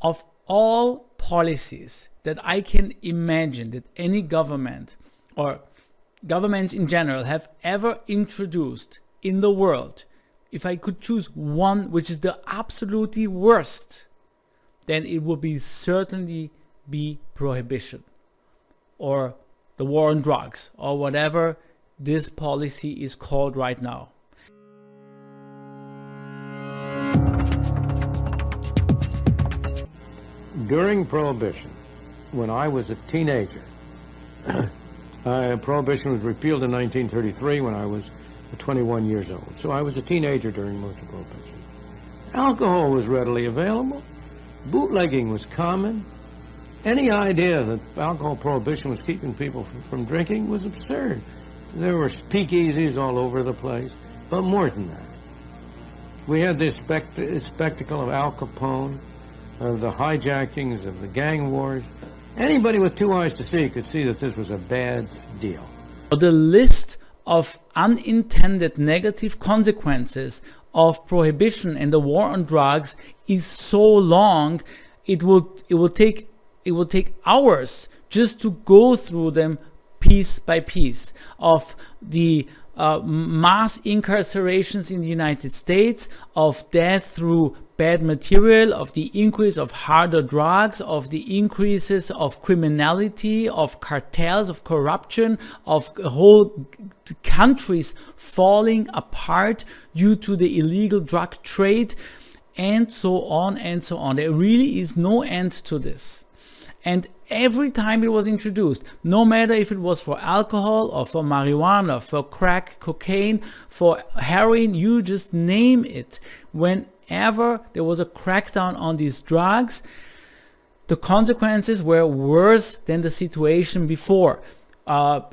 of all policies that I can imagine that any government or governments in general have ever introduced in the world, if I could choose one which is the absolutely worst, then it would be certainly be prohibition or the war on drugs or whatever this policy is called right now. During Prohibition, when I was a teenager, Prohibition was repealed in 1933 when I was 21 years old. So I was a teenager during most of Prohibition. Alcohol was readily available. Bootlegging was common. Any idea that alcohol prohibition was keeping people from drinking was absurd. There were speakeasies all over the place, but more than that. We had this spectacle of Al Capone, of the hijackings, of the gang wars. Anybody with two eyes to see could see that this was a bad deal. The list of unintended negative consequences of prohibition and the war on drugs is so long, it will take hours just to go through them piece by piece, of the mass incarcerations in the United States, of death through bad material, of the increase of harder drugs, of the increases of criminality, of cartels, of corruption, of whole countries falling apart due to the illegal drug trade, and so on and so on. There really is no end to this. And every time it was introduced, no matter if it was for alcohol or for marijuana, for crack, cocaine, for heroin, you just name it, whenever there was a crackdown on these drugs, the consequences were worse than the situation before. The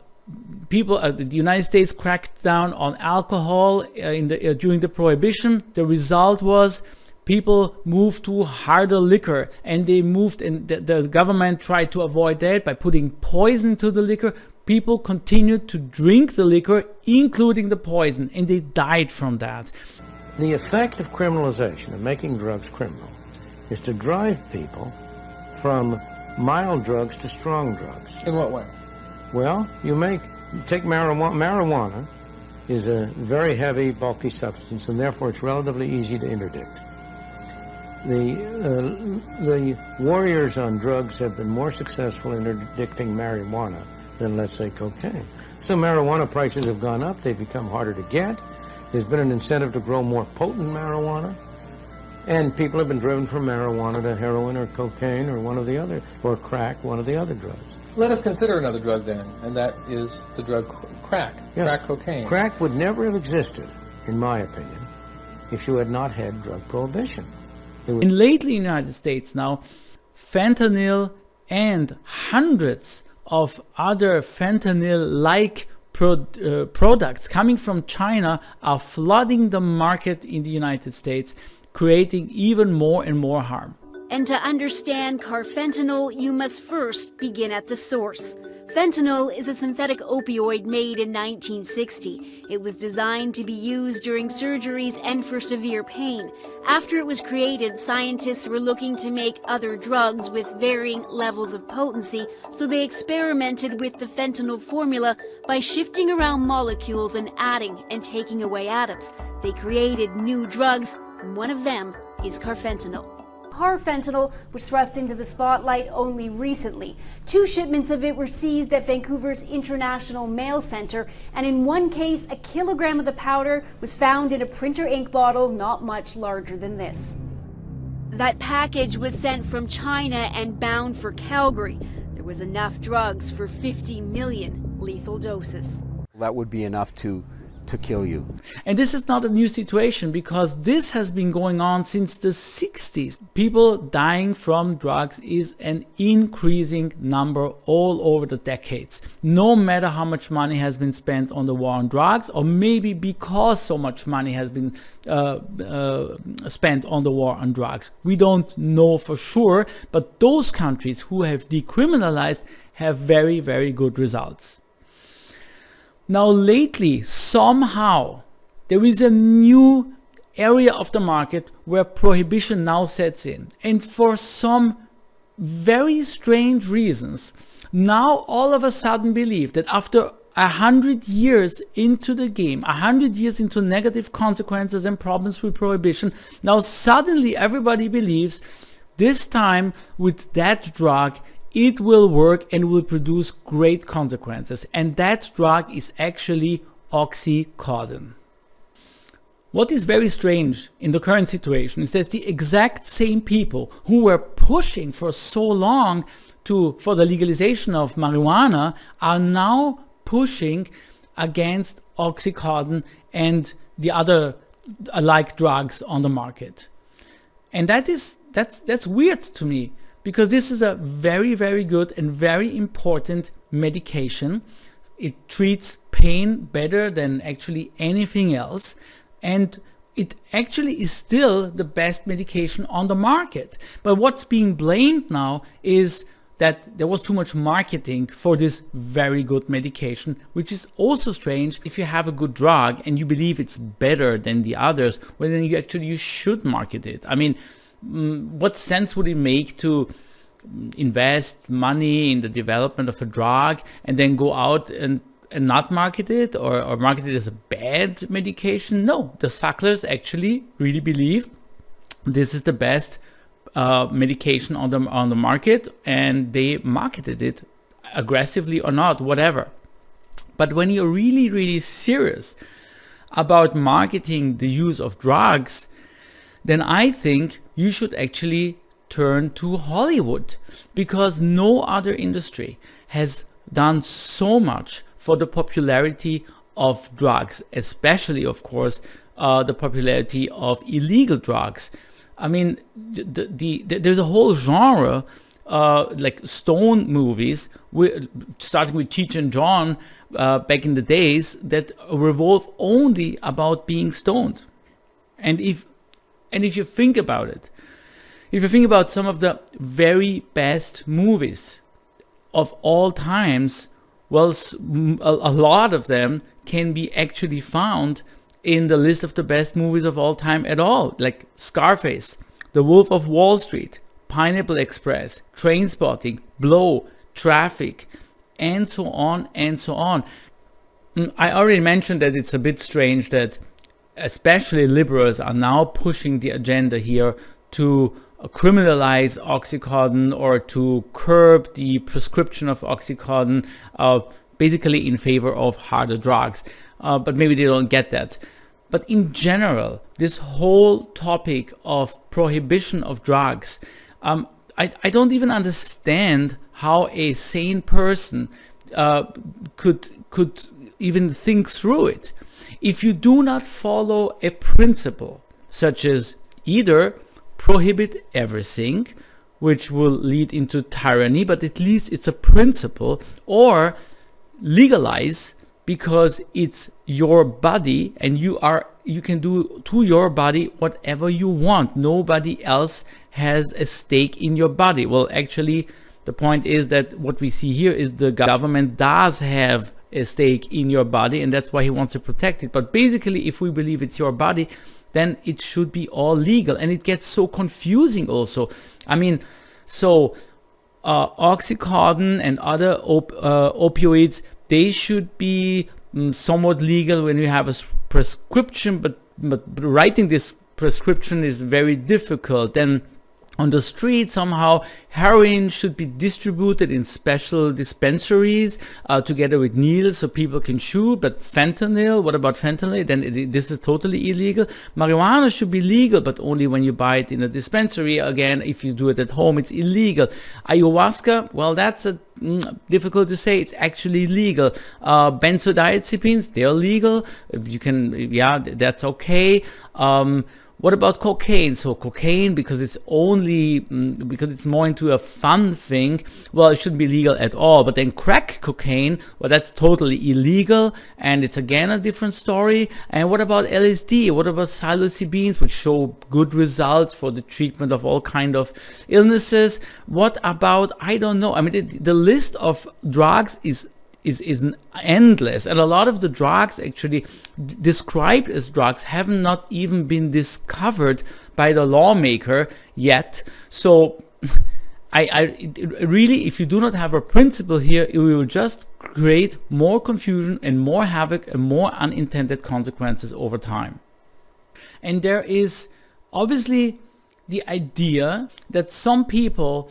United States cracked down on alcohol during the Prohibition. The result was people moved to harder liquor, and the government tried to avoid that by putting poison into the liquor. People continued to drink the liquor, including the poison, and they died from that. The effect of criminalization, of making drugs criminal, is to drive people from mild drugs to strong drugs. In what way? Well, take marijuana. Marijuana is a very heavy, bulky substance, and therefore it's relatively easy to interdict. The warriors on drugs have been more successful in interdicting marijuana than, let's say, cocaine. So marijuana prices have gone up. They've become harder to get. There's been an incentive to grow more potent marijuana. And people have been driven from marijuana to heroin or cocaine or one of the other, or crack, one of the other drugs. Let us consider another drug then, and that is the drug crack, Yeah. crack cocaine. Crack would never have existed, in my opinion, if you had not had drug prohibition. And lately in the United States now, fentanyl and hundreds of other fentanyl-like products coming from China are flooding the market in the United States, creating even more and more harm. And to understand carfentanil, you must first begin at the source. Fentanyl is a synthetic opioid made in 1960. It was designed to be used during surgeries and for severe pain. After it was created, scientists were looking to make other drugs with varying levels of potency, so they experimented with the fentanyl formula by shifting around molecules and adding and taking away atoms. They created new drugs, and one of them is carfentanil. Carfentanil was thrust into the spotlight only recently. 2 shipments of it were seized at Vancouver's International Mail Centre, and in one case, a kilogram of the powder was found in a printer ink bottle not much larger than this. That package was sent from China and bound for Calgary. There was enough drugs for 50 million lethal doses. That would be enough to kill you. And this is not a new situation, because this has been going on since the 60s. People dying from drugs is an increasing number all over the decades. No matter how much money has been spent on the war on drugs, or maybe because so much money has been spent on the war on drugs. We don't know for sure, but those countries who have decriminalized have very, very good results. Now lately, somehow, there is a new area of the market where prohibition now sets in. And for some very strange reasons, now all of a sudden believe that after 100 years into the game, 100 years into negative consequences and problems with prohibition, now suddenly everybody believes this time with that drug, it will work and will produce great consequences. And that drug is actually OxyContin. What is very strange in the current situation is that the exact same people who were pushing for so long for the legalization of marijuana are now pushing against OxyContin and the other alike drugs on the market. And that's weird to me, because this is a very, very good and very important medication. It treats pain better than actually anything else. And it actually is still the best medication on the market. But what's being blamed now is that there was too much marketing for this very good medication, which is also strange. If you have a good drug and you believe it's better than the others, well, then you should market it. I mean, what sense would it make to invest money in the development of a drug and then go out and not market it or market it as a bad medication? No, the Sacklers actually really believe this is the best medication on the market, and they marketed it aggressively or not, whatever. But when you're really, really serious about marketing the use of drugs, then I think you should actually turn to Hollywood, because no other industry has done so much for the popularity of drugs, especially, of course, the popularity of illegal drugs. I mean, there's a whole genre, like stone movies, starting with Cheech and John back in the days, that revolve only about being stoned. And if you think about it, if you think about some of the very best movies of all times, well, a lot of them can be actually found in the list of the best movies of all time at all, like Scarface, The Wolf of Wall Street, Pineapple Express, Trainspotting, Blow, Traffic, and so on and so on. I already mentioned that it's a bit strange that especially liberals are now pushing the agenda here to criminalize OxyContin or to curb the prescription of OxyContin, basically in favor of harder drugs. But maybe they don't get that. But in general, this whole topic of prohibition of drugs, I don't even understand how a sane person could even think through it. If you do not follow a principle, such as either prohibit everything, which will lead into tyranny, but at least it's a principle, or legalize because it's your body and you can do to your body whatever you want. Nobody else has a stake in your body. Well, actually, the point is that what we see here is the government does have a stake in your body, and that's why he wants to protect it. But basically, if we believe it's your body, then it should be all legal. And it gets so confusing also. I mean, so OxyContin and other opioids, they should be somewhat legal when you have a prescription, but writing this prescription is very difficult. Then on the street, somehow heroin should be distributed in special dispensaries together with needles so people can shoot. But fentanyl, what about fentanyl? Then this is totally illegal. Marijuana should be legal, but only when you buy it in a dispensary. Again, if you do it at home, it's illegal. Ayahuasca, well, that's difficult to say. It's actually legal. Benzodiazepines, they're legal. You can, yeah, that's okay. What about cocaine? So cocaine, because it's more into a fun thing, well, it shouldn't be legal at all. But then crack cocaine, well, that's totally illegal, and it's again a different story. And what about LSD? What about psilocybins, which show good results for the treatment of all kind of illnesses? What about, I don't know. I mean, the list of drugs is is endless, and a lot of the drugs actually described as drugs have not even been discovered by the lawmaker yet. So really, if you do not have a principle here, it will just create more confusion and more havoc and more unintended consequences over time. And there is obviously the idea that some people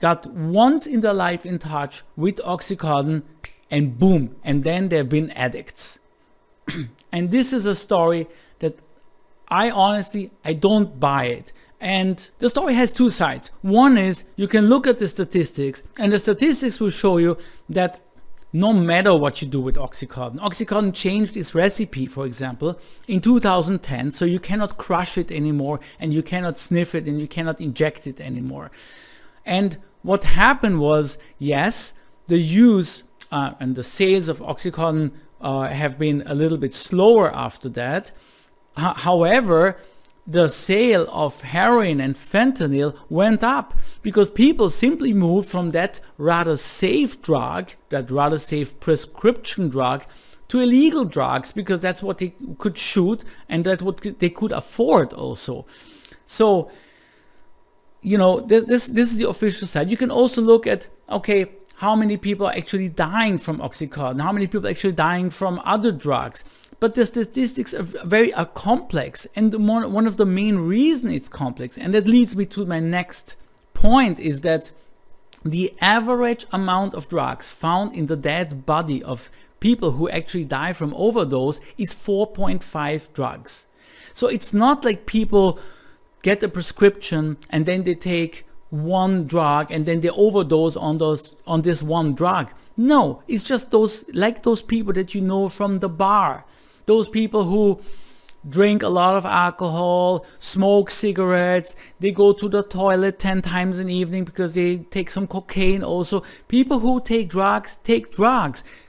got once in their life in touch with OxyContin and boom, and then they've been addicts. And this is a story that I don't buy it. And the story has two sides. One is you can look at the statistics, and the statistics will show you that no matter what you do with OxyContin, OxyContin changed its recipe, for example, in 2010, so you cannot crush it anymore, and you cannot sniff it, and you cannot inject it anymore. And what happened was, yes, the use and the sales of OxyContin have been a little bit slower after that. However, the sale of heroin and fentanyl went up because people simply moved from that rather safe drug, that rather safe prescription drug, to illegal drugs because that's what they could shoot and that's what they could afford also. So, you know, this is the official side. You can also look at, okay, how many people are actually dying from OxyContin, how many people are actually dying from other drugs. But the statistics are complex, and one of the main reasons it's complex, and that leads me to my next point, is that the average amount of drugs found in the dead body of people who actually die from overdose is 4.5 drugs. So it's not like people get a prescription and then they take one drug and then they overdose on this one drug. No, it's just those people that you know from the bar. Those people who drink a lot of alcohol, smoke cigarettes, they go to the toilet 10 times in the evening because they take some cocaine also. People who take drugs.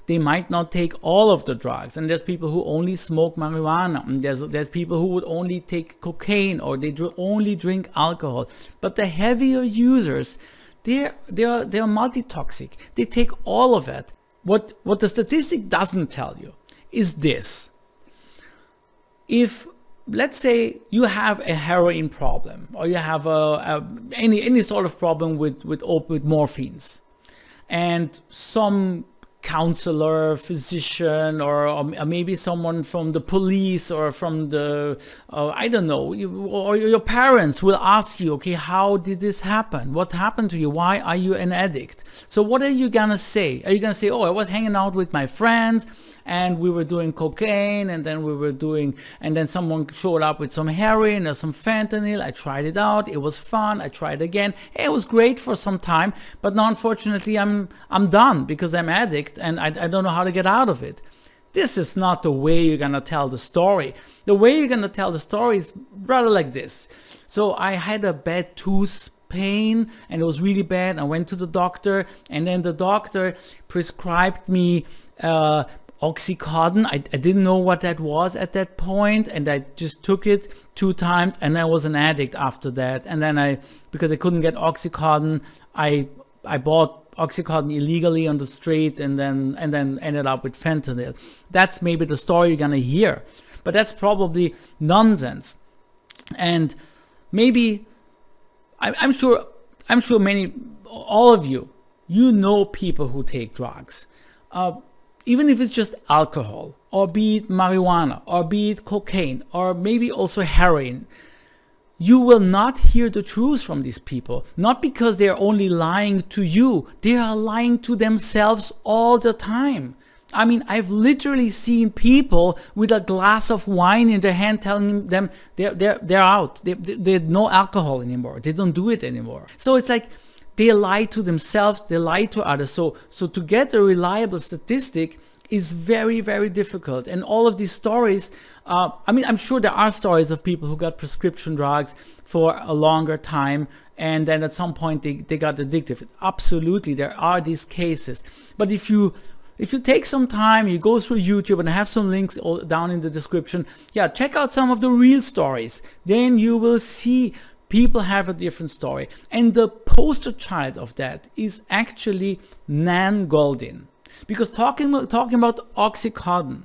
They might not take all of the drugs. And there's people who only smoke marijuana. And there's people who would only take cocaine or they only drink alcohol. But the heavier users, they're multi-toxic. They take all of it. What the statistic doesn't tell you is this. If, let's say, you have a heroin problem or you have any sort of problem with morphines, and some counselor, physician, or maybe someone from the police or from the, I don't know, or your parents will ask you, okay, how did this happen? What happened to you? Why are you an addict? So what are you gonna say? Are you gonna say, oh, I was hanging out with my friends and we were doing cocaine, and then someone showed up with some heroin or some fentanyl. I tried it out. It was fun. I tried again. It was great for some time, but now unfortunately I'm done because I'm addict and I don't know how to get out of it. This is not the way you're gonna tell the story. The way you're gonna tell the story is rather like this. So I had a bad tooth pain and it was really bad. I went to the doctor, and then the doctor prescribed me OxyContin. I didn't know what that was at that point, and I just took it 2 times, and I was an addict after that. And then because I couldn't get OxyContin, I bought OxyContin illegally on the street, and then ended up with fentanyl. That's maybe the story you're gonna hear, but that's probably nonsense. And maybe I'm sure all of you know people who take drugs. Even if it's just alcohol, or be it marijuana, or be it cocaine, or maybe also heroin, you will not hear the truth from these people. Not because they're only lying to you, they are lying to themselves all the time. I mean, I've literally seen people with a glass of wine in their hand telling them they're out. They're no alcohol anymore. They don't do it anymore. So it's like, they lie to themselves, they lie to others. So to get a reliable statistic is very, very difficult. And all of these stories, I'm sure there are stories of people who got prescription drugs for a longer time, and then at some point they got addictive. Absolutely, there are these cases. But if you take some time, you go through YouTube, and I have some links all down in the description. Yeah, check out some of the real stories. Then you will see people have a different story. And the poster child of that is actually Nan Goldin. Because talking about OxyContin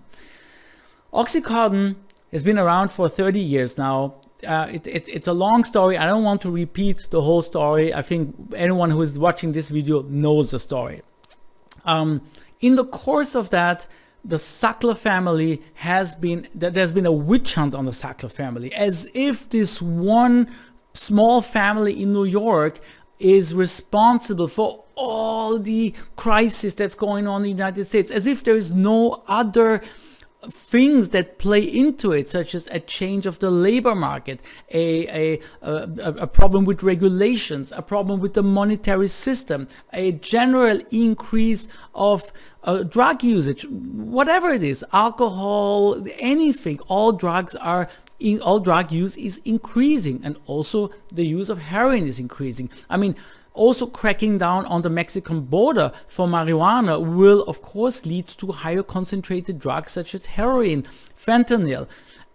has been around for 30 years now. It's a long story. I don't want to repeat the whole story. I think anyone who is watching this video knows the story. In the course of that, the Sackler family there's been a witch hunt on the Sackler family, as if this one small family in New York is responsible for all the crisis that's going on in the United States, as if there is no other things that play into it, such as a change of the labor market, a problem with regulations, a problem with the monetary system, a general increase of drug usage, whatever it is, alcohol, anything. All drug use is increasing, and also the use of heroin is increasing. I mean, also cracking down on the Mexican border for marijuana will of course lead to higher concentrated drugs such as heroin, fentanyl,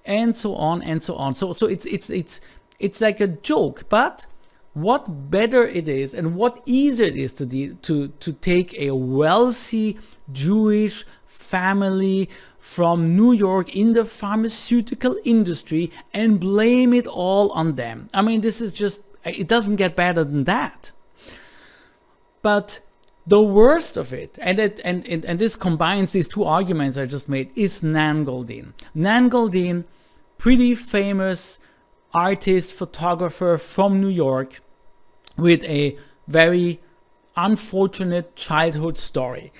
and so on and so on. So it's like a joke. But what better it is, and what easier it is to take a wealthy Jewish family from New York in the pharmaceutical industry and blame it all on them. I mean, this is just, it doesn't get better than that. But the worst of it, and this combines these two arguments I just made, is Nan Goldin. Nan Goldin, pretty famous artist, photographer from New York, with a very unfortunate childhood story.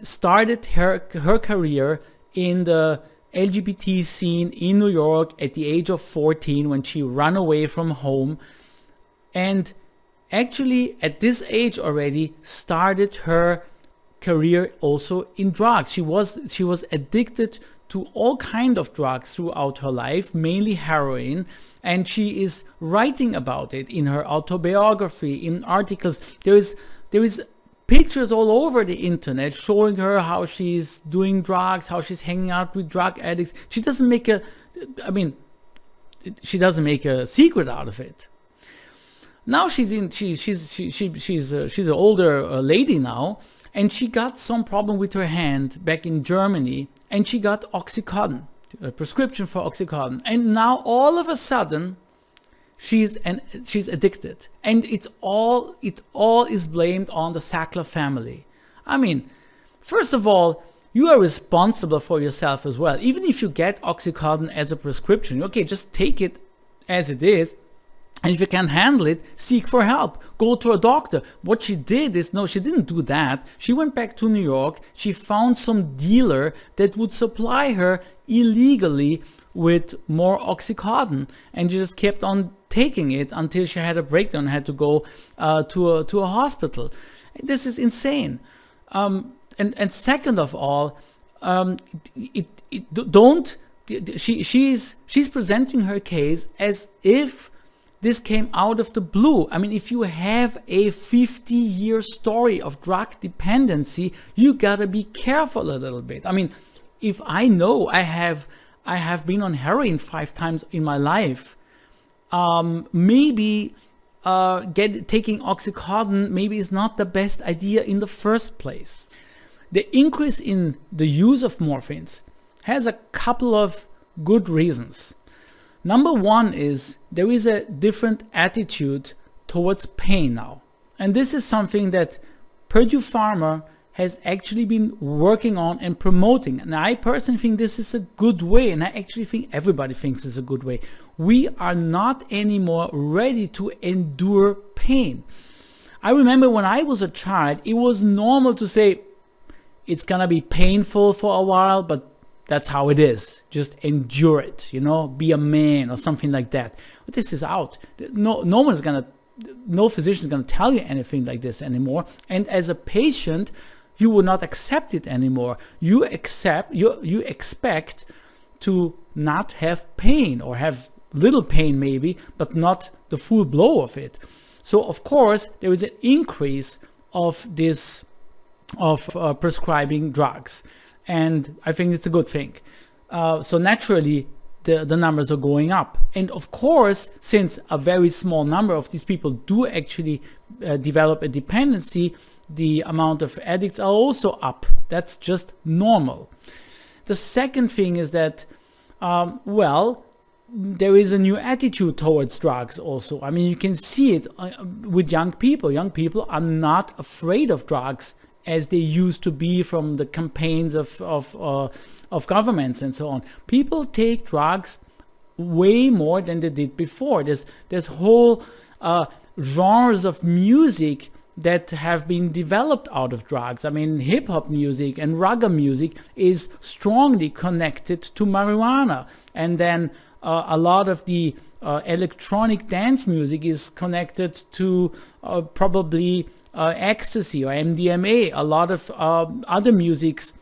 Started her career in the LGBT scene in New York at the age of 14 when she ran away from home, and actually at this age already started her career also in drugs. She was addicted to all kind of drugs throughout her life, mainly heroin, and she is writing about it in her autobiography, in articles. There is pictures all over the internet showing her how she's doing drugs, how she's hanging out with drug addicts. She doesn't make a secret out of it. Now she's an older lady now, and she got some problem with her hand back in Germany, and she got OxyContin, a prescription for OxyContin, and now all of a sudden she's addicted, and it all is blamed on the Sackler family. I mean, first of all, you are responsible for yourself as well. Even if you get OxyContin as a prescription, okay, just take it as it is. And if you can't handle it, seek for help. Go to a doctor. What she did is, no, she didn't do that. She went back to New York. She found some dealer that would supply her illegally with more OxyContin. And she just kept on taking it until she had a breakdown and had to go to a hospital. This is insane. And second of all, she's presenting her case as if this came out of the blue. I mean, if you have a 50-year story of drug dependency, you gotta be careful a little bit. I mean, if I know I have been on heroin 5 times in my life, maybe taking OxyContin maybe is not the best idea in the first place. The increase in the use of morphines has a couple of good reasons. Number one is there is a different attitude towards pain now. And this is something that Purdue Pharma has actually been working on and promoting. And I personally think this is a good way, and I actually think everybody thinks it's a good way. We are not anymore ready to endure pain. I remember when I was a child, it was normal to say, it's gonna be painful for a while, but that's how it is. Just endure it, be a man or something like that. But this is out. No physician is gonna tell you anything like this anymore. And as a patient, you will not accept it anymore. You expect to not have pain, or have little pain maybe, but not the full blow of it. So of course there is an increase of this prescribing drugs. And I think it's a good thing. So naturally, the numbers are going up. And of course, since a very small number of these people do actually develop a dependency, the amount of addicts are also up. That's just normal. The second thing is that, there is a new attitude towards drugs also. I mean, you can see it with young people. Young people are not afraid of drugs as they used to be from the campaigns of governments and so on. People take drugs way more than they did before. There's whole genres of music that have been developed out of drugs. I mean, hip-hop music and ragga music is strongly connected to marijuana. And then a lot of the electronic dance music is connected to probably ecstasy or MDMA. A lot of other musics,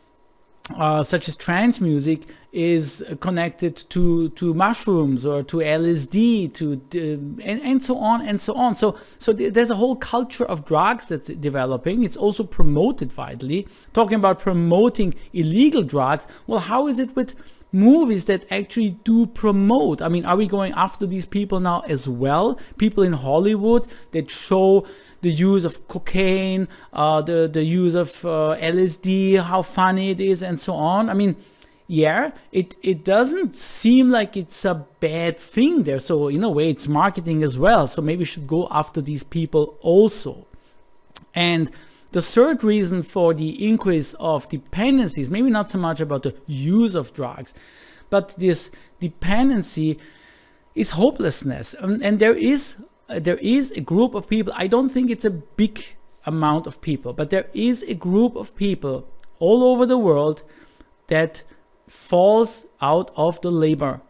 such as trance music, is connected to mushrooms or to LSD, and so on and so on. So there's a whole culture of drugs that's developing. It's also promoted widely. Talking about promoting illegal drugs, well, how is it with movies that actually do promote? I mean, are we going after these people now as well? People in Hollywood that show the use of cocaine, the use of LSD, how funny it is, and so on. I mean, yeah, it doesn't seem like it's a bad thing there. So in a way, it's marketing as well. So maybe we should go after these people also. And the third reason for the increase of dependencies, maybe not so much about the use of drugs, but this dependency is hopelessness. And there is a group of people, I don't think it's a big amount of people, but there is a group of people all over the world that falls out of the labor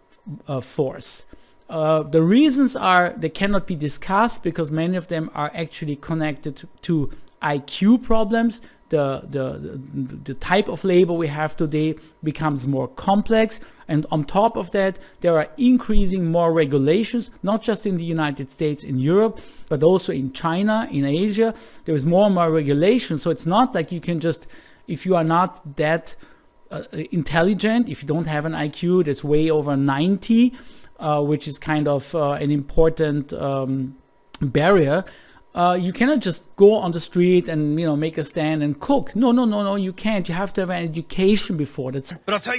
force. The reasons are, they cannot be discussed because many of them are actually connected to IQ problems. The type of labor we have today becomes more complex, and on top of that there are increasing more regulations, not just in the United States, in Europe, but also in China, in Asia. There is more and more regulation. So it's not like you can just, if you are not that intelligent, if you don't have an IQ that's way over 90, which is kind of an important barrier, you cannot just go on the street and make a stand and cook. No, you can't. You have to have an education before that. But I'll tell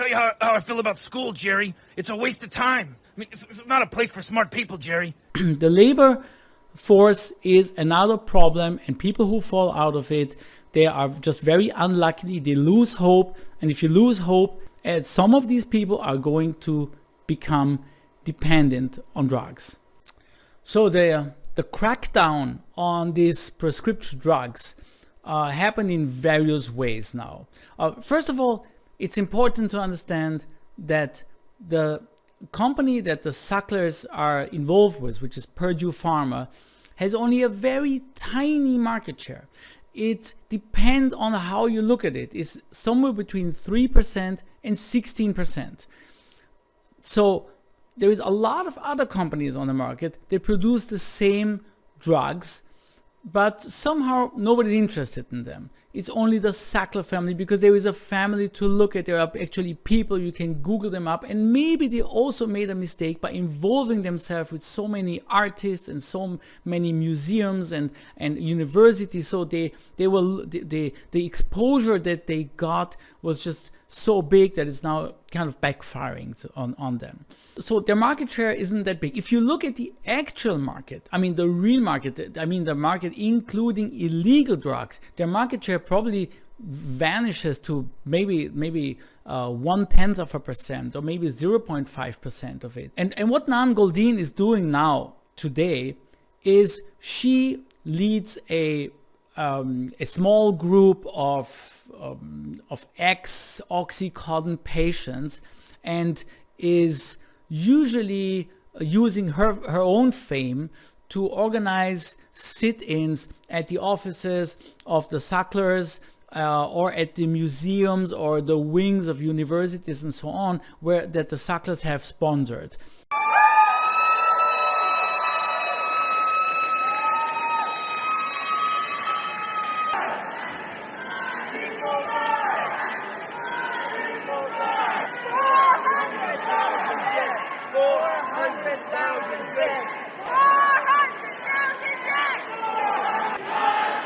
you how I feel about school, Jerry. It's a waste of time. I mean, it's not a place for smart people, Jerry. The labor force is another problem, and people who fall out of it, they are just very unlucky. They lose hope, and if you lose hope, some of these people are going to become dependent on drugs. So the crackdown on these prescription drugs happen in various ways now. First of all, it's important to understand that the company that the Sacklers are involved with, which is Purdue Pharma, has only a very tiny market share. It depends on how you look at it. It's somewhere between 3% and 16%. So there is a lot of other companies on the market that produce the same drugs, but somehow nobody's interested in them. It's only the Sackler family, because there is a family to look at. There are actually people, you can Google them up, and maybe they also made a mistake by involving themselves with so many artists and so many museums and universities. So the exposure that they got was just so big that it's now kind of backfiring on them. So their market share isn't that big. If you look at the actual market, I mean the real market, I mean the market including illegal drugs, their market share probably vanishes to maybe 0.1% or maybe 0.5% of it. And what Nan Goldin is doing now today is she leads a small group of OxyContin patients, and is usually using her own fame to organize sit-ins at the offices of the Sacklers or at the museums or the wings of universities and so on, that the Sacklers have sponsored.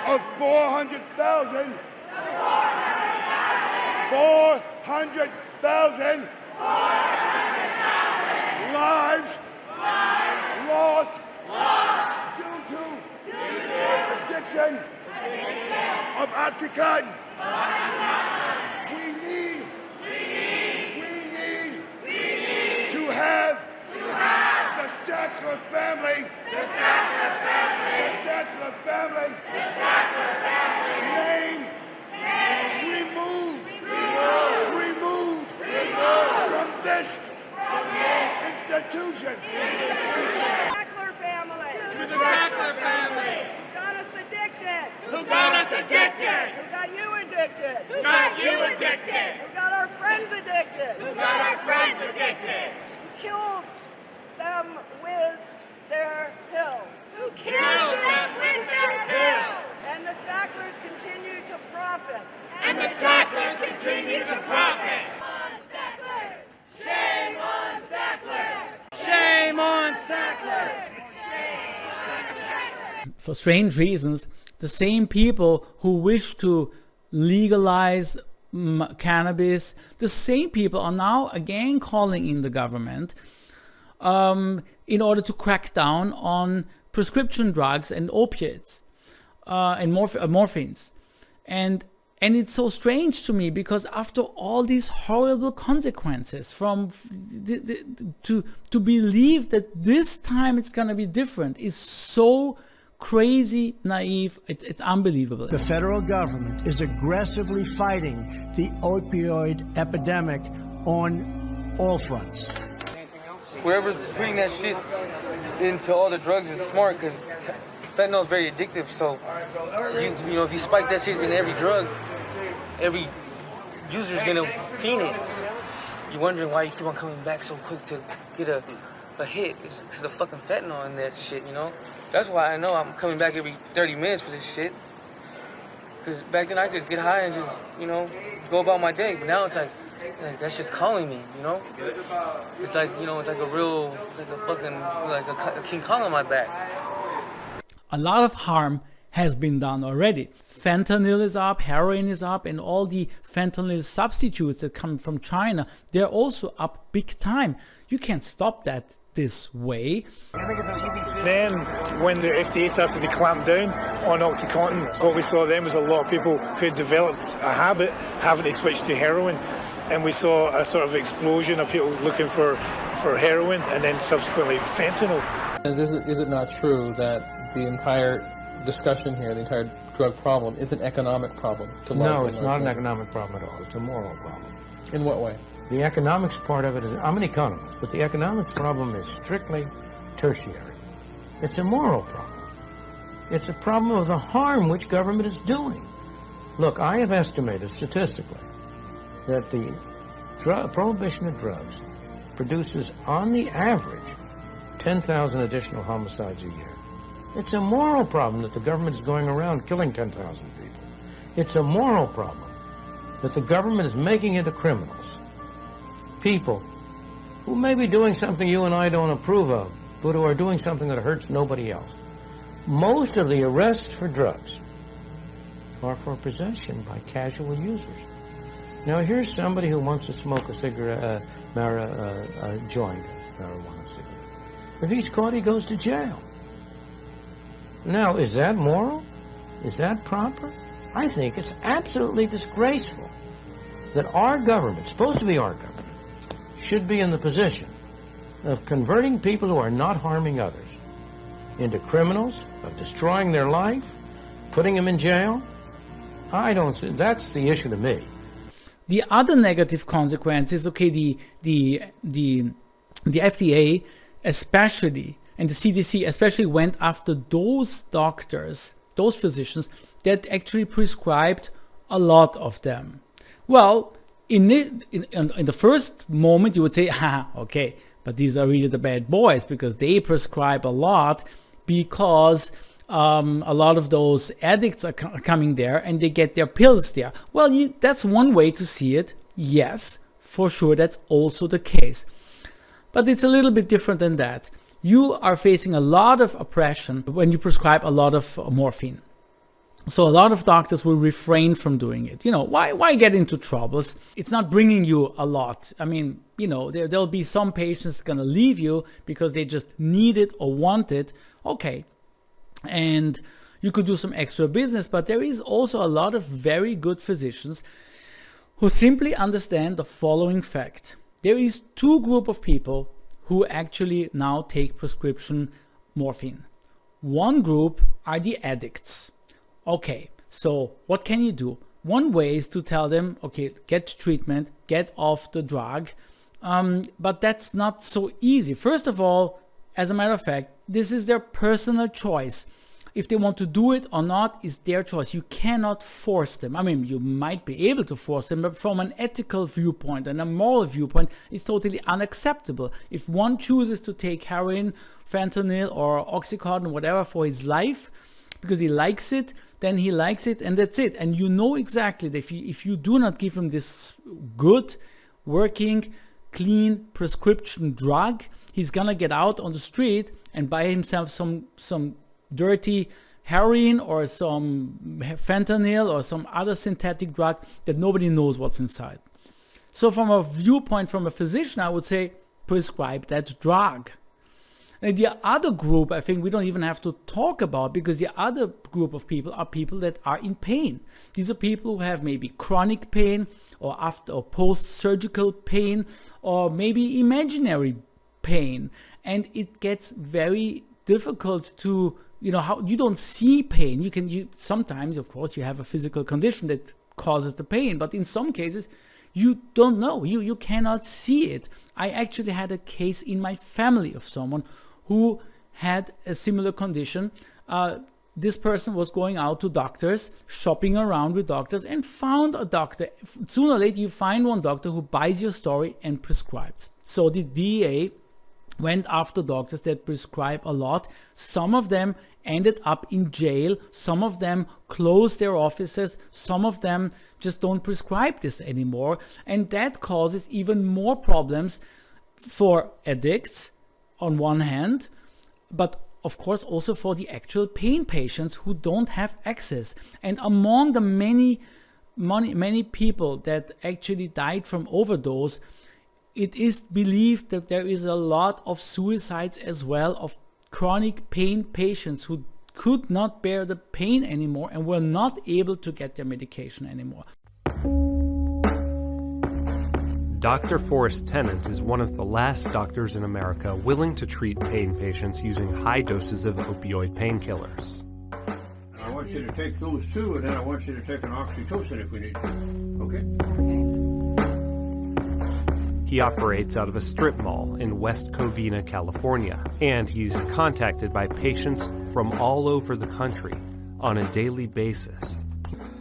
of 400,000 lives lost due to addiction of OxyContin. We need to have the Sackler family name removed from this institution. Sackler family. To the Sackler family. Who got us addicted? Who got us addicted? Who got you addicted? Who got you addicted? Who got our friends addicted? Who got our friends addicted? Who killed them with their pills? Who killed them with their pills? And the Sacklers continue to profit. And the Sacklers continue to profit. Shame on Sacklers! Shame on Sacklers! For strange reasons, the same people who wish to legalize cannabis, the same people are now again calling in the government in order to crack down on prescription drugs and opiates and morphines. And it's so strange to me because after all these horrible consequences from to believe that this time it's going to be different is so crazy, naive. It's unbelievable. The federal government is aggressively fighting the opioid epidemic on all fronts. Whoever's putting that shit into all the drugs is smart because fentanyl is very addictive. So, you know, if you spike that shit in every drug, every user's gonna fiend it. You're wondering why you keep on coming back so quick to get a hit. It's because of fucking fentanyl in that shit, you know? That's why I know I'm coming back every 30 minutes for this shit. Because back then I could get high and just, you know, go about my day. But now it's like that shit's calling me, you know? It's like, you know, it's like a real, like a fucking, like a King Kong on my back. A lot of harm has been done already. Fentanyl is up, heroin is up, and all the fentanyl substitutes that come from China, they're also up big time. You can't stop that this way. Then, when the FDA started to clamp down on OxyContin, what we saw then was a lot of people who had developed a habit having to switch to heroin. And we saw a sort of explosion of people looking for heroin and then subsequently fentanyl. Is it not true that the entire discussion here, the entire drug problem, is an economic problem? No, it's not an economic problem at all. It's a moral problem. In what way? The economics part of it is, I'm an economist, but the economics problem is strictly tertiary. It's a moral problem. It's a problem of the harm which government is doing. Look, I have estimated statistically that the prohibition of drugs produces, on the average, 10,000 additional homicides a year. It's a moral problem that the government is going around killing 10,000 people. It's a moral problem that the government is making into criminals people who may be doing something you and I don't approve of, but who are doing something that hurts nobody else. Most of the arrests for drugs are for possession by casual users. Now, here's somebody who wants to smoke a cigarette, a joint, marijuana cigarette. If he's caught, he goes to jail. Now, is that moral? Is that proper? I think it's absolutely disgraceful that our government, supposed to be our government, should be in the position of converting people who are not harming others into criminals, of destroying their life, putting them in jail. I don't see, that's the issue to me. The other negative consequences, okay, the FDA especially, and the CDC especially went after those doctors, those physicians that actually prescribed a lot of them. Well, in the first moment you would say, okay, but these are really the bad boys because they prescribe a lot because a lot of those addicts are coming there and they get their pills there. Well, that's one way to see it. Yes, for sure, that's also the case. But it's a little bit different than that. You are facing a lot of oppression when you prescribe a lot of morphine. So a lot of doctors will refrain from doing it. Why get into troubles? It's not bringing you a lot. I mean, there'll be some patients going to leave you because they just need it or want it. Okay. And you could do some extra business, but there is also a lot of very good physicians who simply understand the following fact. There is two groups of people who actually now take prescription morphine. One group are the addicts. Okay, so what can you do? One way is to tell them, okay, get treatment, get off the drug. But that's not so easy. First of all, as a matter of fact, this is their personal choice. If they want to do it or not is their choice. You cannot force them. I mean, you might be able to force them, but from an ethical viewpoint and a moral viewpoint, it's totally unacceptable. If one chooses to take heroin, fentanyl, or OxyContin, whatever, for his life, because he likes it, then he likes it, and that's it. And you know exactly that if you do not give him this good, working, clean prescription drug, he's gonna get out on the street and buy himself some dirty heroin or some fentanyl or some other synthetic drug that nobody knows what's inside. So from a viewpoint from a physician, I would say prescribe that drug. And the other group, I think we don't even have to talk about, because the other group of people are people that are in pain. These are people who have maybe chronic pain or after or post-surgical pain or maybe imaginary pain. And it gets very difficult to, how you don't see pain. You sometimes, of course, you have a physical condition that causes the pain, but in some cases, you don't know. You cannot see it. I actually had a case in my family of someone who had a similar condition. This person was going out to doctors, shopping around with doctors, and found a doctor. Sooner or later, you find one doctor who buys your story and prescribes. So the DEA went after doctors that prescribe a lot. Some of them ended up in jail. Some of them closed their offices. Some of them just don't prescribe this anymore. And that causes even more problems for addicts on one hand, but of course also for the actual pain patients who don't have access. And among the many people that actually died from overdose, it is believed that there is a lot of suicides as well, of chronic pain patients who could not bear the pain anymore and were not able to get their medication anymore. Dr. Forrest Tennant is one of the last doctors in America willing to treat pain patients using high doses of opioid painkillers. I want you to take those two, and then I want you to take an oxytocin if we need to. Okay? He operates out of a strip mall in West Covina, California, and he's contacted by patients from all over the country on a daily basis.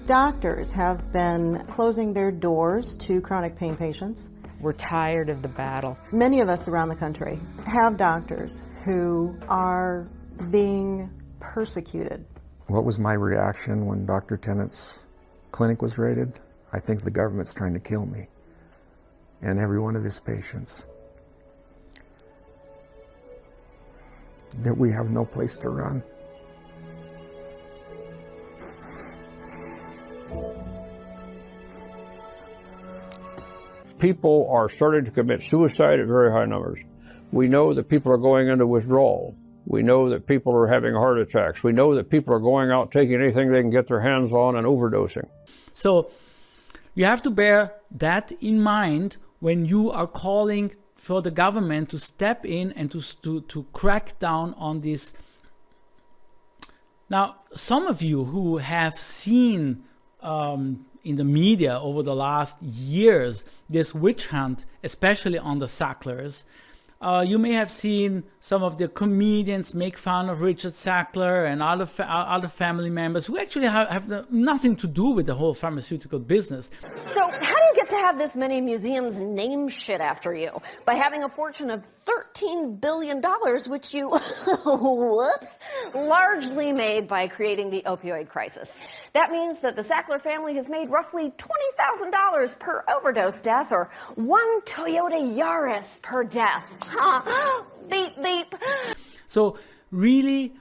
Doctors have been closing their doors to chronic pain patients. We're tired of the battle. Many of us around the country have doctors who are being persecuted. What was my reaction when Dr. Tennant's clinic was raided? I think the government's trying to kill me and every one of his patients. That we have no place to run. People are starting to commit suicide at very high numbers. We know that people are going into withdrawal. We know that people are having heart attacks. We know that people are going out taking anything they can get their hands on and overdosing. So you have to bear that in mind when you are calling for the government to step in and to crack down on this. Now, some of you who have seen in the media over the last years this witch hunt, especially on the Sacklers, you may have seen some of the comedians make fun of Richard Sackler and other family members who actually have nothing to do with the whole pharmaceutical business. So how do you get to have this many museums name shit after you? By having a fortune of $13 billion, which you, whoops, largely made by creating the opioid crisis. That means that the Sackler family has made roughly $20,000 per overdose death, or one Toyota Yaris per death. Beep, beep. So really,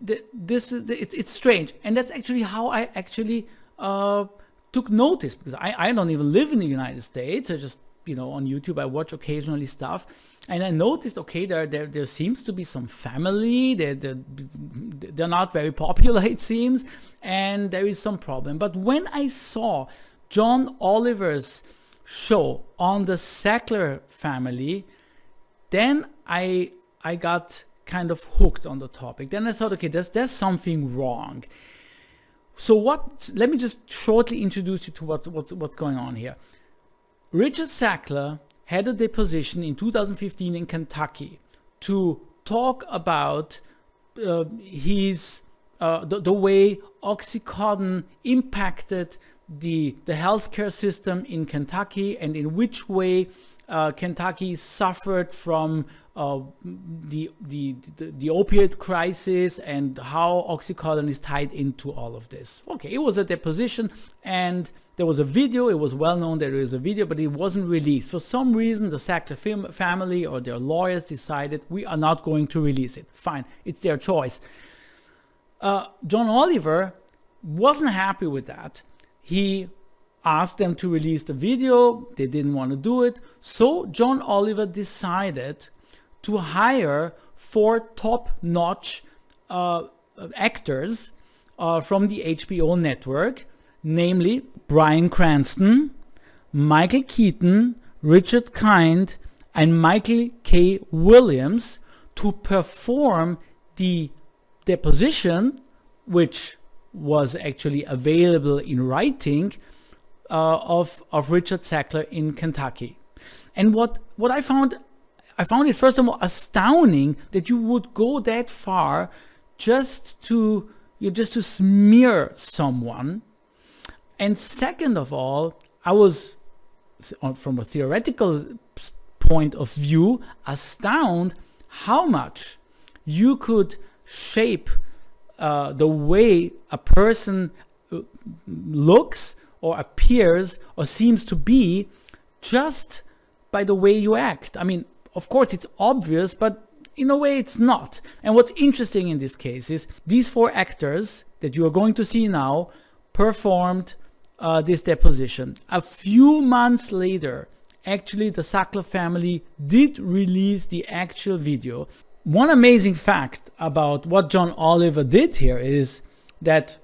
it's strange, and that's actually how I actually took notice, because I don't even live in the United States. I just, on YouTube I watch occasionally stuff, and I noticed, okay, there seems to be some family. They're not very popular, it seems, and there is some problem. But when I saw John Oliver's show on the Sackler family, then I got kind of hooked on the topic. Then I thought, okay, there's something wrong. So let me just shortly introduce you to what's going on here. Richard Sackler had a deposition in 2015 in Kentucky to talk about his the way OxyContin impacted the healthcare system in Kentucky, and in which way Kentucky suffered from the opioid crisis, and how OxyContin is tied into all of this. Okay, it was a deposition, and there was a video. It was well known that there is a video, but it wasn't released. For some reason, the Sackler family or their lawyers decided, we are not going to release it. Fine, it's their choice. John Oliver wasn't happy with that. He asked them to release the video. They didn't want to do it. So John Oliver decided to hire 4 top-notch actors from the HBO network, namely Bryan Cranston, Michael Keaton, Richard Kind, and Michael K. Williams, to perform the deposition, which was actually available in writing, of Richard Sackler in Kentucky. And what I found it, first of all, astounding that you would go that far just to smear someone. And second of all, I was, from a theoretical point of view, astounded how much you could shape the way a person looks or appears or seems to be just by the way you act. I mean, of course it's obvious, but in a way it's not. And what's interesting in this case is these 4 actors that you are going to see now performed this deposition. A few months later, actually, the Sackler family did release the actual video. One amazing fact about what John Oliver did here is that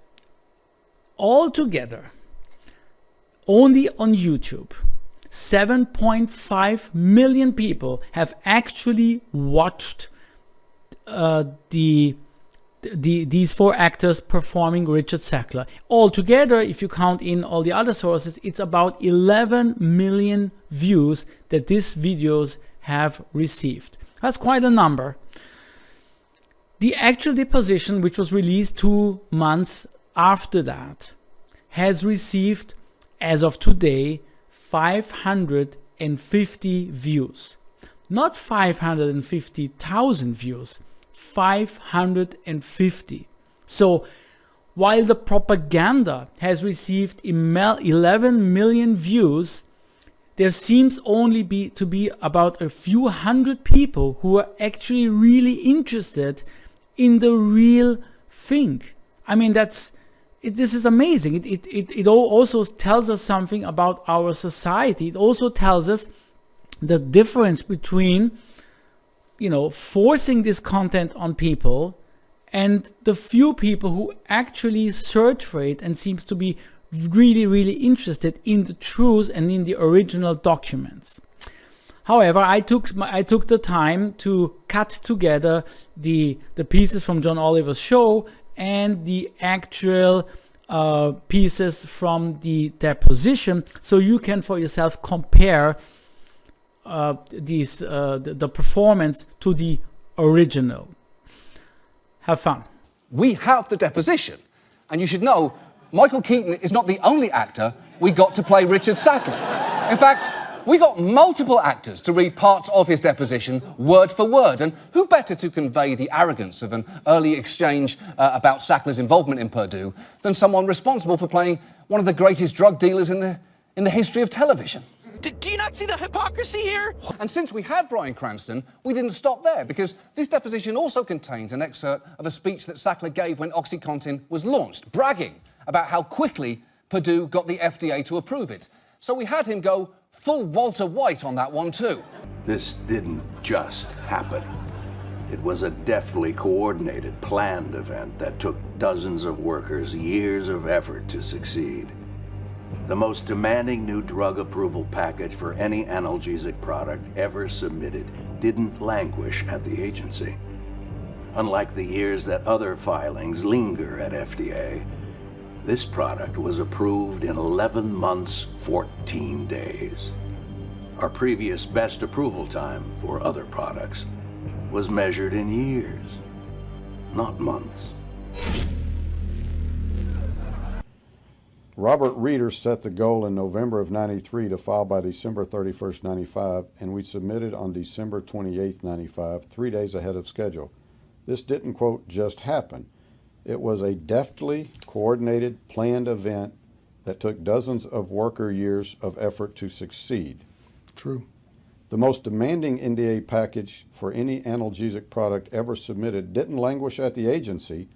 altogether, only on YouTube, 7.5 million people have actually watched these 4 actors performing Richard Sackler. Altogether, if you count in all the other sources, it's about 11 million views that these videos have received. That's quite a number. The actual deposition, which was released 2 months after that, has received, as of today, 550 views. Not 550,000 views, 550. So while the propaganda has received 11 million views, there seems only to be about a few hundred people who are actually really interested in the real thing. I mean, this is amazing. It also tells us something about our society. It also tells us the difference between, forcing this content on people and the few people who actually search for it and seems to be really, really interested in the truth and in the original documents. However, I took the time to cut together the pieces from John Oliver's show and the actual pieces from the deposition, so you can for yourself compare the performance to the original. Have fun. We have the deposition, and you should know Michael Keaton is not the only actor we got to play Richard Sackler. In fact, we got multiple actors to read parts of his deposition word for word, and who better to convey the arrogance of an early exchange about Sackler's involvement in Purdue than someone responsible for playing one of the greatest drug dealers in the history of television. Do you not see the hypocrisy here? And since we had Bryan Cranston, we didn't stop there, because this deposition also contains an excerpt of a speech that Sackler gave when OxyContin was launched, bragging about how quickly Purdue got the FDA to approve it. So we had him go full Walter White on that one, too. This didn't just happen. It was a deftly coordinated, planned event that took dozens of workers years of effort to succeed. The most demanding new drug approval package for any analgesic product ever submitted didn't languish at the agency. Unlike the years that other filings linger at FDA, this product was approved in 11 months, 14 days. Our previous best approval time for other products was measured in years, not months. Robert Reeder set the goal in November of '93 to file by December 31st, '95, and we submitted on December 28th, '95, 3 days ahead of schedule. This didn't, quote, just happen. It was a deftly coordinated, planned event that took dozens of worker years of effort to succeed. True. The most demanding NDA package for any analgesic product ever submitted didn't languish at the agency.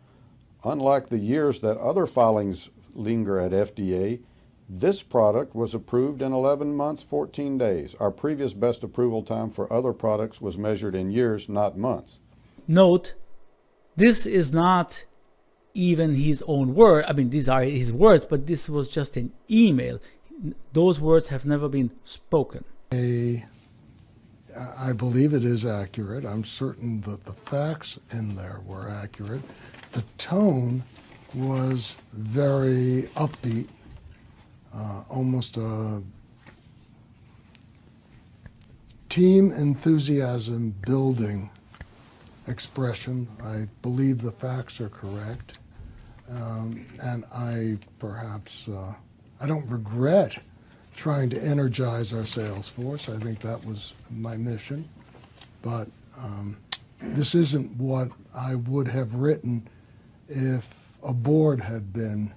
Unlike the years that other filings linger at FDA, this product was approved in 11 months, 14 days. Our previous best approval time for other products was measured in years, not months. Note, this is not even his own word. I mean, these are his words, but this was just an email. Those words have never been spoken. I believe it is accurate. I'm certain that the facts in there were accurate. The tone was very upbeat, almost a team enthusiasm building expression. I believe the facts are correct. And I perhaps, I don't regret trying to energize our sales force. I think that was my mission. But this isn't what I would have written if a board had been,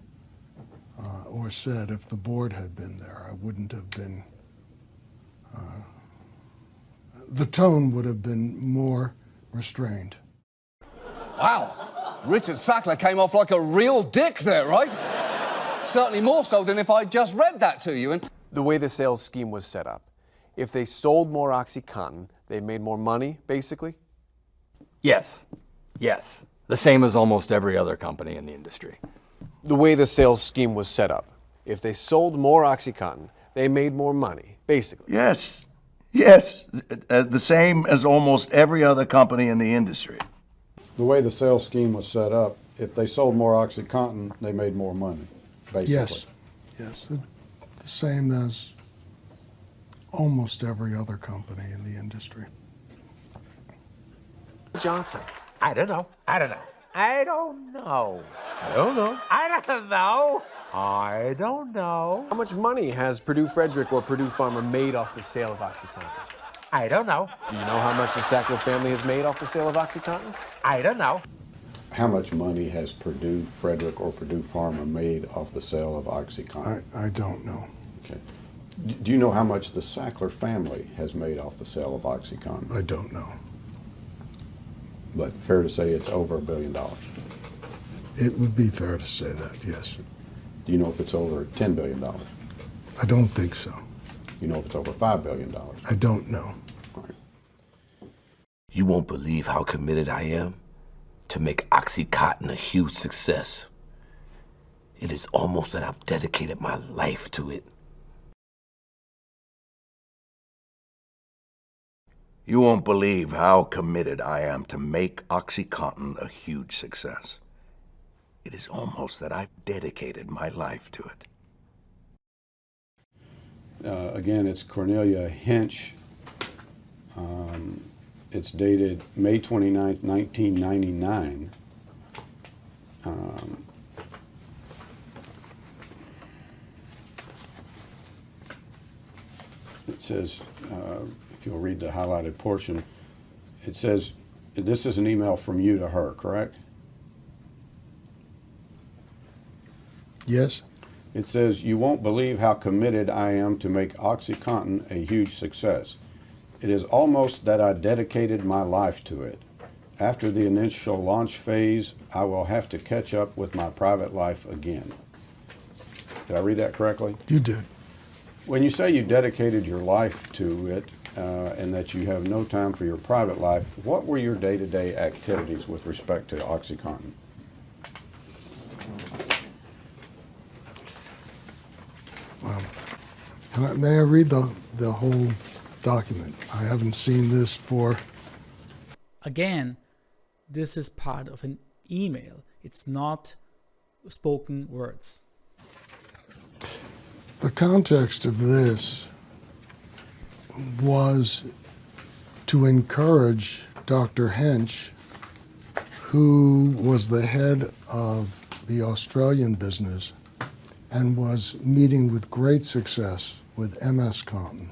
or said if the board had been there. I wouldn't have been, the tone would have been more restrained. Wow, Richard Sackler came off like a real dick there, right? Certainly more so than if I'd just read that to you. And the way the sales scheme was set up, if they sold more OxyContin, they made more money, basically? Yes. Yes. The same as almost every other company in the industry. The way the sales scheme was set up, if they sold more OxyContin, they made more money, basically. Yes. Yes. The same as almost every other company in the industry. The way the sales scheme was set up, if they sold more OxyContin, they made more money, basically. Yes. Yes. The same as almost every other company in the industry. Johnson. I don't know. I don't know. I don't know. I don't know. I don't know. I don't know. How much money has Purdue Frederick or Purdue Pharma made off the sale of OxyContin? I don't know. Do you know how much the Sackler family has made off the sale of OxyContin? I don't know. How much money has Purdue Frederick or Purdue Pharma made off the sale of OxyContin? I don't know. Okay. Do you know how much the Sackler family has made off the sale of OxyContin? I don't know. But fair to say it's over $1 billion. It would be fair to say that, yes. Do you know if it's over $10 billion? I don't think so. You know if it's over $5 billion? I don't know. All right. You won't believe how committed I am to make OxyContin a huge success. It is almost that I've dedicated my life to it. You won't believe how committed I am to make OxyContin a huge success. It is almost that I've dedicated my life to it. Again, it's Cornelia Hinch. It's dated May 29th, 1999. It says, if you'll read the highlighted portion, it says, this is an email from you to her, correct? Yes. It says, "You won't believe how committed I am to make OxyContin a huge success. It is almost that I dedicated my life to it. After the initial launch phase, I will have to catch up with my private life again." Did I read that correctly? You did. When you say you dedicated your life to it and that you have no time for your private life, what were your day-to-day activities with respect to OxyContin? May I read the whole document? I haven't seen this for... Again, this is part of an email. It's not spoken words. The context of this was to encourage Dr. Hench, who was the head of the Australian business and was meeting with great success with MS Contin,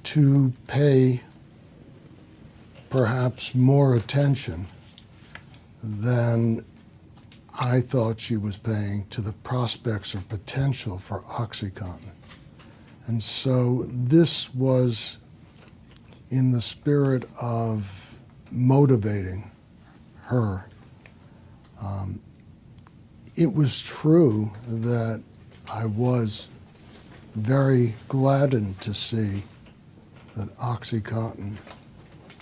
to pay perhaps more attention than I thought she was paying to the prospects or potential for OxyContin. And so this was in the spirit of motivating her. It was true that I was very gladdened to see that OxyContin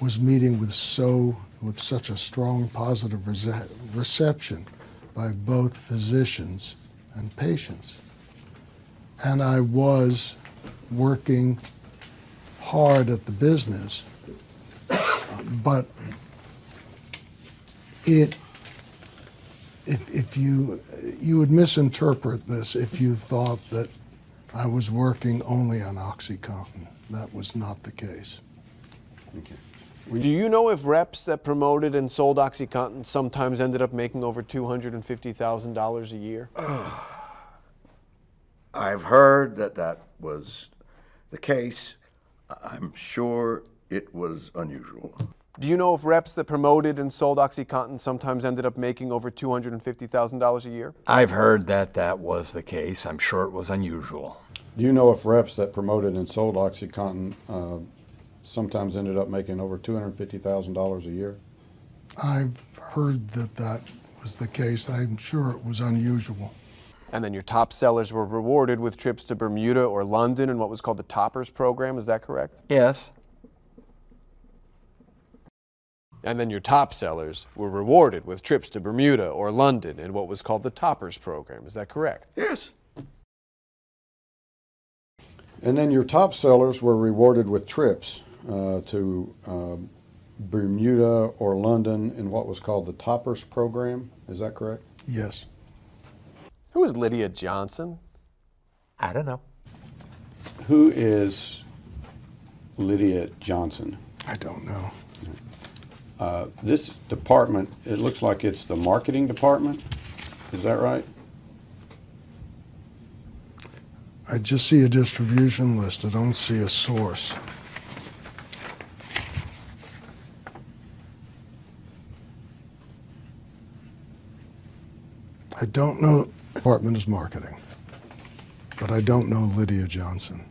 was meeting with such a strong positive reception by both physicians and patients. And I was working hard at the business, but if you would misinterpret this if you thought that I was working only on OxyContin. That was not the case. Okay. Do you know if reps that promoted and sold OxyContin sometimes ended up making over $250,000 a year? I've heard that was the case. I'm sure it was unusual. Do you know if reps that promoted and sold OxyContin sometimes ended up making over $250,000 a year? I've heard that was the case. I'm sure it was unusual. Do you know if reps that promoted and sold OxyContin sometimes ended up making over $250,000 a year? I've heard that was the case. I'm sure it was unusual. And then your top sellers were rewarded with trips to Bermuda or London in what was called the Toppers program, is that correct? Yes. And then your top sellers were rewarded with trips to Bermuda or London in what was called the Toppers program, is that correct? Yes. And then your top sellers were rewarded with trips to Bermuda or London in what was called the Toppers program, is that correct? Yes. Who is Lydia Johnson? I don't know. Who is Lydia Johnson? I don't know. This department, it looks like it's the marketing department. Is that right? I just see a distribution list. I don't see a source. I don't know. Department is marketing, but I don't know Lydia Johnson.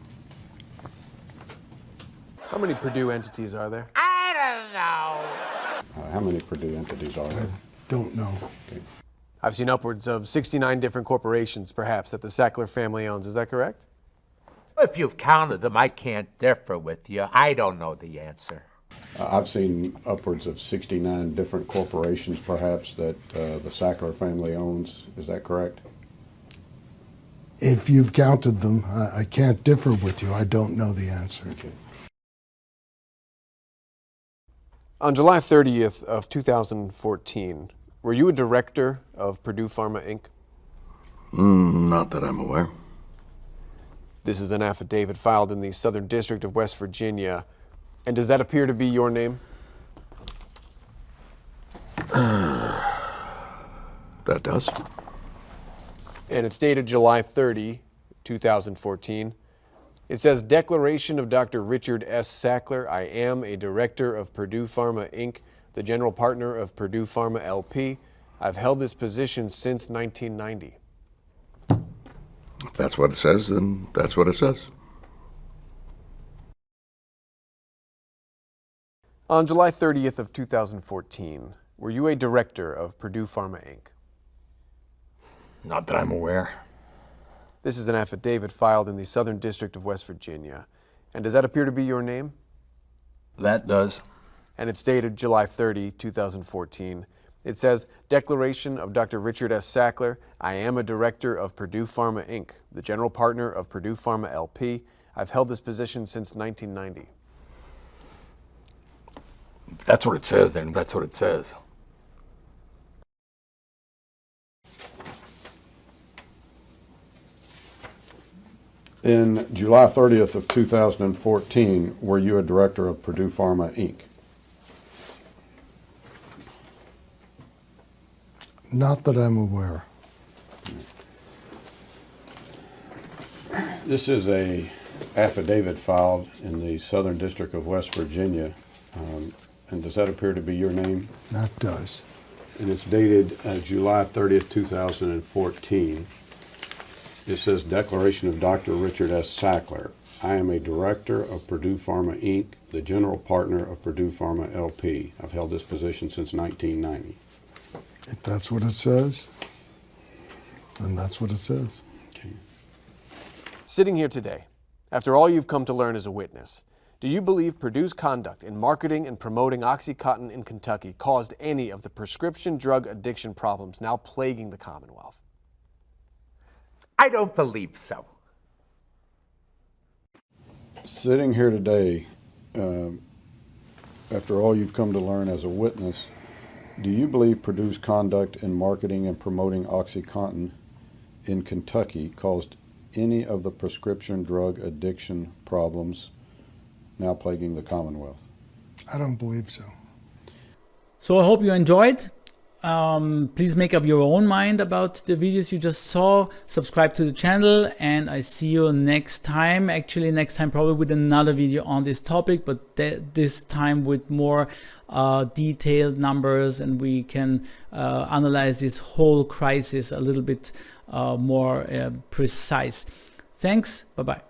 How many Purdue entities are there? I don't know. How many Purdue entities are there? Don't know. Okay. I've seen upwards of 69 different corporations, perhaps, that the Sackler family owns. Is that correct? If you've counted them, I can't differ with you. I don't know the answer. I've seen upwards of 69 different corporations, perhaps, that the Sackler family owns. Is that correct? If you've counted them, I can't differ with you. I don't know the answer. Okay. On July 30th of 2014, were you a director of Purdue Pharma, Inc.? Not that I'm aware. This is an affidavit filed in the Southern District of West Virginia. And does that appear to be your name? That does. And it's dated July 30, 2014. It says, Declaration of Dr. Richard S. Sackler. I am a director of Purdue Pharma, Inc., the general partner of Purdue Pharma, LP. I've held this position since 1990. If that's what it says, then that's what it says. On July 30th of 2014, were you a director of Purdue Pharma, Inc.? Not that I'm aware. This is an affidavit filed in the Southern District of West Virginia. And does that appear to be your name? That does. And it's dated July 30, 2014. It says, Declaration of Dr. Richard S. Sackler, I am a director of Purdue Pharma, Inc., the general partner of Purdue Pharma, LP. I've held this position since 1990. If that's what it says, then that's what it says. In July 30th of 2014, were you a director of Purdue Pharma, Inc.? Not that I'm aware. This is a affidavit filed in the Southern District of West Virginia. And does that appear to be your name? That does. And it's dated July 30th, 2014. It says, Declaration of Dr. Richard S. Sackler. I am a director of Purdue Pharma, Inc., the general partner of Purdue Pharma, LP. I've held this position since 1990. If that's what it says, then that's what it says. Okay. Sitting here today, after all you've come to learn as a witness, do you believe Purdue's conduct in marketing and promoting OxyContin in Kentucky caused any of the prescription drug addiction problems now plaguing the Commonwealth? I don't believe so. Sitting here today, after all you've come to learn as a witness, do you believe Purdue's conduct in marketing and promoting OxyContin in Kentucky caused any of the prescription drug addiction problems now plaguing the Commonwealth? I don't believe so. So I hope you enjoyed. Please make up your own mind about the videos you just saw. Subscribe to the channel, and I see you next time. Actually, next time probably with another video on this topic, but this time with more detailed numbers, and we can analyze this whole crisis a little bit more precise. Thanks. Bye-bye.